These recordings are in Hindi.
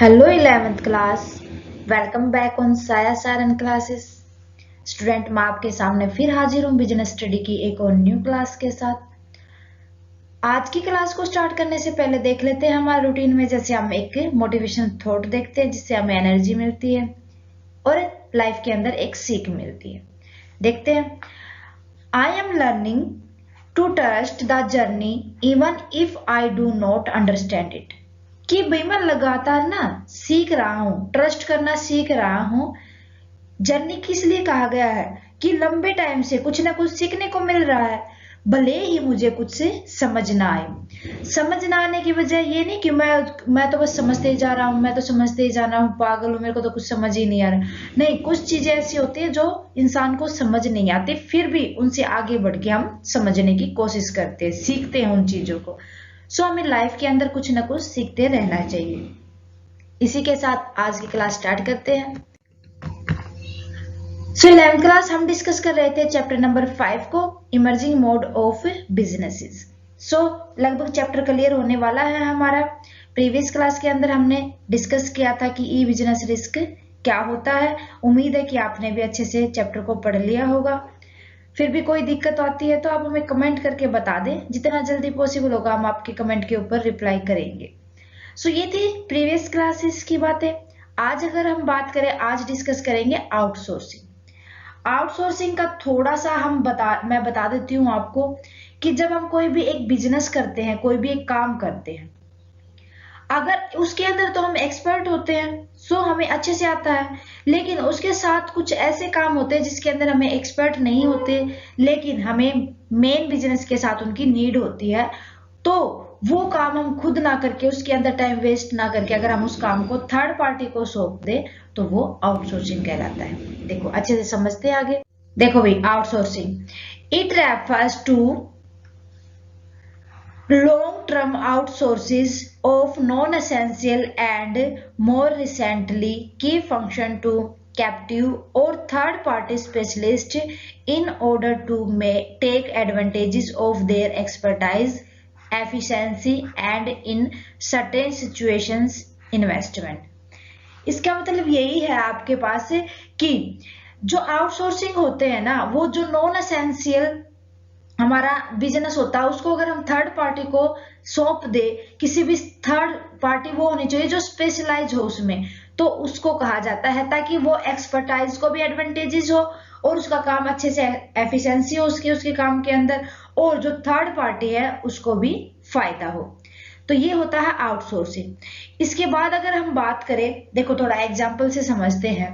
Hello 11th class, welcome back on साया सारन क्लासेस। स्टूडेंट मैं आपके सामने फिर हाजिर हूँ बिजनेस स्टडी की एक और न्यू क्लास के साथ। आज की क्लास को स्टार्ट करने से पहले देख लेते हैं हमारे रूटीन में, जैसे हम एक मोटिवेशन थॉट देखते हैं जिससे हमें एनर्जी मिलती है और लाइफ के अंदर एक सीख मिलती है। देखते हैं। I am learning to trust the journey even if I do not understand it. कि भाई मैं लगातार ना सीख रहा हूँ, ट्रस्ट करना सीख रहा हूँ। जर्नी किस लिए कहा गया है कि लंबे टाइम से कुछ ना कुछ सीखने को मिल रहा है, भले ही मुझे कुछ से समझ ना आए। समझ ना आने की वजह ये नहीं कि मैं तो बस समझते ही जा रहा हूँ, मैं तो समझते ही जा रहा हूँ, पागल हूँ, मेरे को तो कुछ समझ ही नहीं आ रहा। नहीं, कुछ चीजें ऐसी होती है जो इंसान को समझ नहीं आती, फिर भी उनसे आगे बढ़ के हम समझने की कोशिश करते हैं, सीखते हैं उन चीजों को। सो हमें लाइफ के अंदर कुछ ना कुछ सीखते रहना चाहिए। इसी के साथ आज की क्लास स्टार्ट करते हैं। सो 11th क्लास हम डिस्कस कर रहे थे चैप्टर नंबर 5 को, इमर्जिंग मोड ऑफ बिजनेसेस। सो लगभग चैप्टर क्लियर होने वाला है हमारा। प्रीवियस क्लास के अंदर हमने डिस्कस किया था कि ई बिजनेस रिस्क क्या होता है। उम्मीद है कि आपने भी अच्छे से चैप्टर को पढ़ लिया होगा। फिर भी कोई दिक्कत आती है तो आप हमें कमेंट करके बता दें, जितना जल्दी पॉसिबल होगा हम आपके कमेंट के ऊपर रिप्लाई करेंगे। सो ये थी प्रीवियस क्लासेस की बातें। आज अगर हम बात करें, आज डिस्कस करेंगे आउटसोर्सिंग। आउटसोर्सिंग का थोड़ा सा मैं बता देती हूँ आपको कि जब हम कोई भी एक बिजनेस करते हैं, कोई भी एक काम करते हैं, अगर उसके अंदर तो हम एक्सपर्ट होते हैं, सो हमें अच्छे से आता है, लेकिन उसके साथ कुछ ऐसे काम होते हैं जिसके अंदर हमें एक्सपर्ट नहीं होते, लेकिन हमें मेन बिजनेस के साथ उनकी नीड होती है, तो वो काम हम खुद ना करके, उसके अंदर टाइम वेस्ट ना करके, अगर हम उस काम को थर्ड पार्टी को सौंप दे तो वो आउटसोर्सिंग कहलाता है। देखो अच्छे से समझते हैं आगे। देखो भाई, outsourcing it refers to long-term outsources of non-essential and more recently key function to captive or third-party specialists in order to take advantages of their expertise, efficiency and in certain situations investment। इसका मतलब यही है आपके पास कि जो आउटसोर्सिंग होते हैं ना, वो जो नॉन एसेंशियल हमारा बिजनेस होता है उसको अगर हम थर्ड पार्टी को सौंप दे, किसी भी थर्ड पार्टी वो होनी चाहिए जो स्पेशलाइज हो उसमें, तो उसको कहा जाता है, ताकि वो एक्सपर्टाइज को भी एडवांटेजेस हो और उसका काम अच्छे से एफिशिएंसी हो उसके काम के अंदर, और जो थर्ड पार्टी है उसको भी फायदा हो। तो ये होता है आउटसोर्सिंग। इसके बाद अगर हम बात करें, देखो थोड़ा एग्जाम्पल से समझते हैं।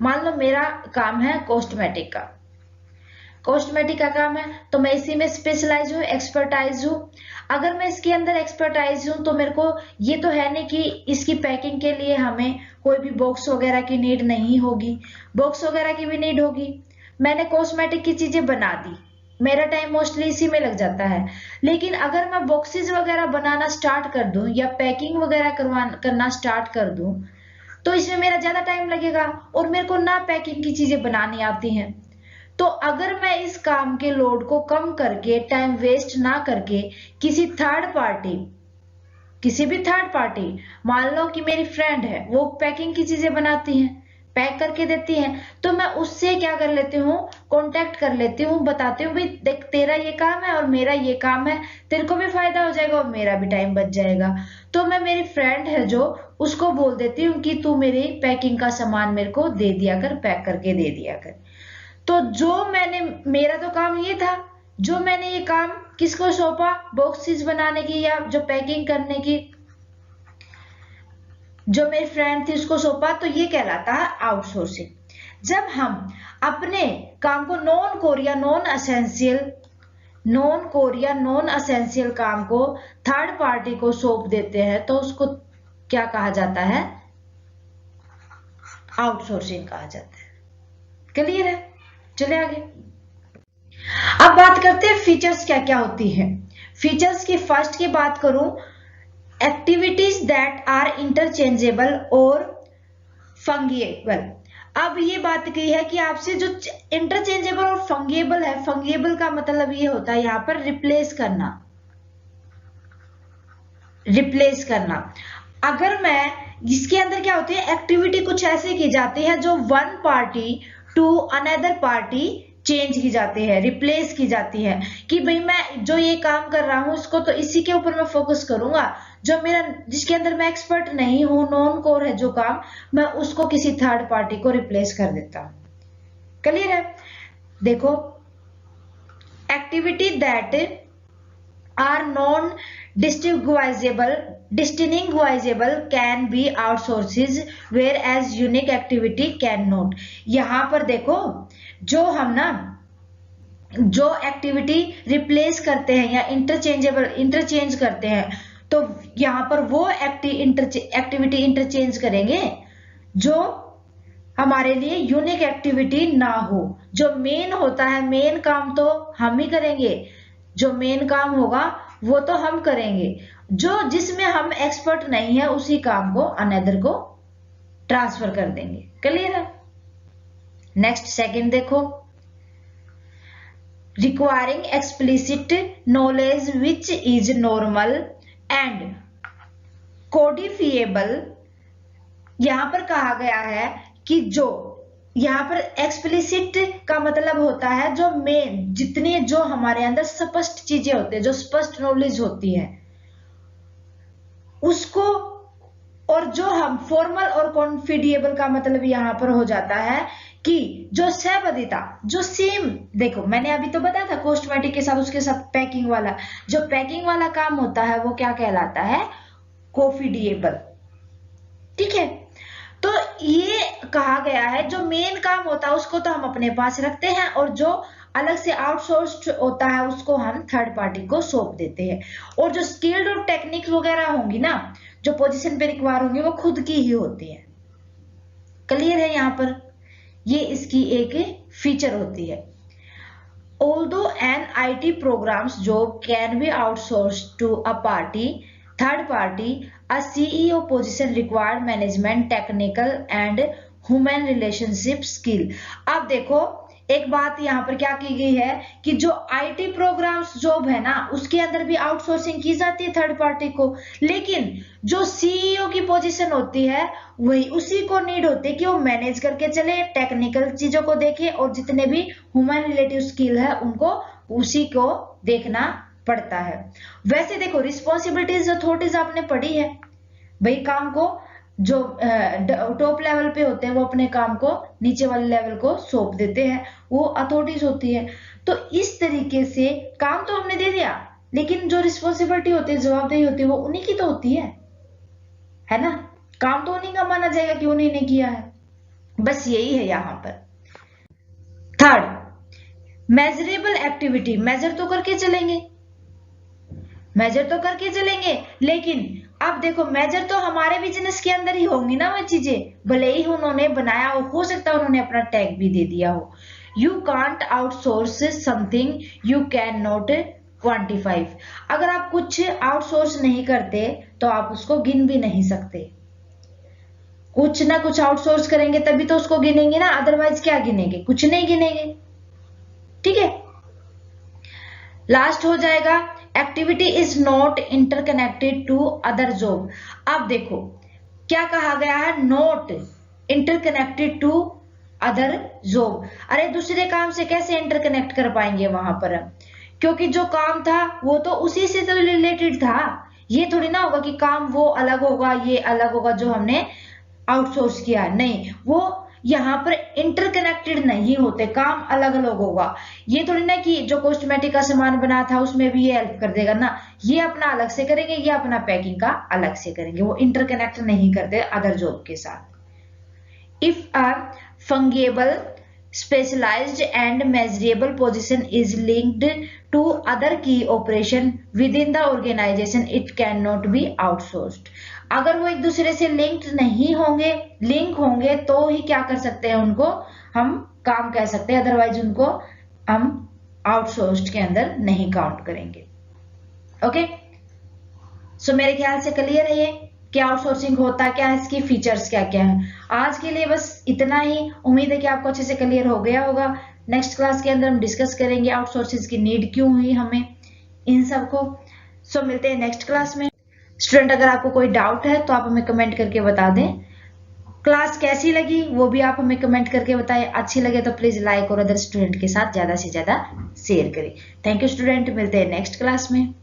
मान लो मेरा काम है कॉस्मेटिक का, कॉस्मेटिक का काम है, तो मैं इसी में स्पेशलाइज हूँ, एक्सपर्टाइज हूँ। अगर मैं इसके अंदर एक्सपर्टाइज हूँ तो मेरे को ये तो है नहीं कि इसकी पैकिंग के लिए हमें कोई भी बॉक्स वगैरह की नीड नहीं होगी, बॉक्स वगैरह की भी नीड होगी। मैंने कॉस्मेटिक की चीजें बना दी, मेरा टाइम मोस्टली इसी में लग जाता है। लेकिन अगर मैं बॉक्सेस वगैरह बनाना स्टार्ट कर दूं या पैकिंग वगैरह करना स्टार्ट कर दूं, तो इसमें मेरा ज्यादा टाइम लगेगा और मेरे को ना पैकिंग की चीजें बनानी आती हैं। तो अगर मैं इस काम के लोड को कम करके, टाइम वेस्ट ना करके, किसी भी थर्ड पार्टी, मान लो कि मेरी फ्रेंड है, वो पैकिंग की चीजें बनाती हैं, पैक करके देती हैं, तो मैं उससे क्या कर लेती हूँ, कांटेक्ट कर लेती हूँ, बताती हूँ भाई देख तेरा ये काम है और मेरा ये काम है, तेरे को भी फायदा हो जाएगा और मेरा भी टाइम बच जाएगा। तो मैं मेरी फ्रेंड है जो, उसको बोल देती हूँ कि तू मेरी पैकिंग का सामान मेरे को दे दिया कर, पैक करके दे दिया कर। तो मेरा तो काम ये था, जो मैंने ये काम किसको सौंपा, बॉक्सेस बनाने की या जो पैकिंग करने की, जो मेरी फ्रेंड थी उसको सौंपा, तो ये कहलाता है आउटसोर्सिंग। जब हम अपने काम को नॉन असेंशियल काम को थर्ड पार्टी को सौंप देते हैं तो उसको क्या कहा जाता है, आउटसोर्सिंग कहा जाता है। क्लियर है? चले आगे। अब बात करते हैं फीचर्स क्या क्या होती है। फीचर्स की फर्स्ट की बात करूं, एक्टिविटीज दैट आर इंटरचेंजेबल और फंगिएबल। अब ये बात की है कि आपसे जो इंटरचेंजेबल और फंगिएबल है, फंगिएबल का मतलब ये होता है यहाँ पर रिप्लेस करना। अगर मैं इसके अंदर क्या होती है, एक्टिविटी कुछ ऐसे की जाती है जो one party to another party change की जाती है, रिप्लेस की जाती है, कि भाई मैं जो ये काम कर रहा हूं इसको तो इसी के ऊपर मैं फोकस करूंगा, जो मेरा जिसके अंदर मैं एक्सपर्ट नहीं हूं, नॉन कोर है जो काम, मैं उसको किसी थर्ड पार्टी को रिप्लेस कर देता हूं। क्लियर है? देखो, activity that are non-distinguishable can be outsources whereas unique activity cannot। यहाँ पर देखो, जो हम ना जो एक्टिविटी रिप्लेस करते हैं या इंटरचेंज करते हैं, तो यहाँ पर वो एक्टिविटी इंटरचेंज करेंगे जो हमारे लिए यूनिक एक्टिविटी ना हो। जो मेन होता है, मेन काम तो हम ही करेंगे, जो मेन काम होगा वो तो हम करेंगे, जो जिसमें हम एक्सपर्ट नहीं है उसी काम को अनदर को ट्रांसफर कर देंगे। क्लियर है? नेक्स्ट सेकंड देखो, requiring explicit knowledge which is normal and codifiable. यहां पर कहा गया है कि जो यहाँ पर एक्सप्लिसिट का मतलब होता है जो मेन, जितनी जो हमारे अंदर स्पष्ट चीजें होती है, जो स्पष्ट नॉलेज होती है उसको, और जो हम फॉर्मल और कॉन्फिडिएबल का मतलब यहाँ पर हो जाता है कि जो सहबद्धता, जो सेम, देखो मैंने अभी तो बताया था कॉस्मेटिक के साथ उसके साथ पैकिंग वाला, जो पैकिंग वाला काम होता है वो क्या कहलाता है, कॉन्फिडिएबल। ठीक है? तो ये कहा गया है जो मेन काम होता है उसको तो हम अपने पास रखते हैं, और जो अलग से आउटसोर्स्ड होता है उसको हम थर्ड पार्टी को सौंप देते हैं, और जो स्किल्ड और टेक्निक वगैरह होंगी ना, जो पोजीशन पे रिक्वायर होंगी, वो खुद की ही होती है। क्लियर है? यहाँ पर ये इसकी एक फीचर होती है। Although an IT program's job can be outsourced to a third party, a CEO position require management, technical and human relationship skill। अब देखो, एक बात यहाँ पर क्या की गई है कि जो IT प्रोग्राम्स जॉब है ना, उसके अंदर भी आउटसोर्सिंग की जाती है थर्ड पार्टी को, लेकिन जो सीईओ की पोजीशन होती है वही उसी को नीड होती है कि वो मैनेज करके चले, टेक्निकल चीजों को देखे, और जितने भी ह्यूमन रिलेटिव स्किल है उनको उसी को देखना पड़ता है। वैसे देखो, रिस्पॉन्सिबिलिटीज अथॉरिटीज आपने पढ़ी है भाई, काम को जो टॉप लेवल पे होते हैं वो अपने काम को नीचे वाले लेवल को सौंप देते हैं, वो अथॉरिटीज होती है। तो इस तरीके से काम तो हमने दे दिया, लेकिन जो रिस्पॉन्सिबिलिटी होती है, जवाबदेही होती है, वो उन्हीं की तो होती है ना? काम तो उन्हीं का माना जाएगा कि उन्हीं ने किया है। बस यही है यहाँ पर। थर्ड, मेजरेबल एक्टिविटी, मेजर तो करके चलेंगे, लेकिन अब देखो, मेजर तो हमारे बिजनेस के अंदर ही होंगी ना वो चीजें, भले ही उन्होंने बनाया हो सकता है उन्होंने अपना टैग भी दे दिया हो। You can't outsource something you can not quantify. अगर आप कुछ आउटसोर्स नहीं करते तो आप उसको गिन भी नहीं सकते। कुछ ना कुछ आउटसोर्स करेंगे तभी तो उसको गिनेंगे ना, अदरवाइज क्या गिनेंगे? कुछ नहीं गिनेंगे। ठीक है? लास्ट हो जाएगा, activity is not interconnected to other job. अब देखो क्या कहा गया है, not interconnected to other job. अरे दूसरे काम से कैसे इंटरकनेक्ट कर पाएंगे वहां पर, क्योंकि जो काम था वो तो उसी से तो रिलेटेड था। ये थोड़ी ना होगा कि काम वो अलग होगा ये अलग होगा जो हमने आउटसोर्स किया है, नहीं, वो यहाँ पर इंटरकनेक्टेड नहीं होते, काम अलग अलग होगा। ये थोड़ी ना कि जो कॉस्मेटिक का सामान बना था उसमें भी ये हेल्प कर देगा ना, ये अपना अलग से करेंगे, ये अपना पैकिंग का अलग से करेंगे, वो इंटरकनेक्ट नहीं करते अदर जॉब के साथ। If a fungible specialized and measurable position is linked to other key operation within the organization, it cannot be outsourced। अगर वो एक दूसरे से लिंक्ड नहीं होंगे, लिंक होंगे तो ही क्या कर सकते हैं, उनको हम काम कह सकते हैं, अदरवाइज उनको हम आउटसोर्स्ड के अंदर नहीं काउंट करेंगे। ओके, सो मेरे ख्याल से क्लियर है ये क्या आउटसोर्सिंग होता क्या है, इसकी फीचर्स क्या क्या है। आज के लिए बस इतना ही, उम्मीद है कि आपको अच्छे से क्लियर हो गया होगा। नेक्स्ट क्लास के अंदर हम डिस्कस करेंगे आउटसोर्सिंग की नीड क्यों हुई हमें इन सब को। सो मिलते हैं नेक्स्ट क्लास में। स्टूडेंट अगर आपको कोई डाउट है तो आप हमें कमेंट करके बता दें। क्लास कैसी लगी वो भी आप हमें कमेंट करके बताएं। अच्छी लगे तो प्लीज लाइक और अदर स्टूडेंट के साथ ज्यादा से ज्यादा शेयर करें। थैंक यू स्टूडेंट, मिलते हैं नेक्स्ट क्लास में।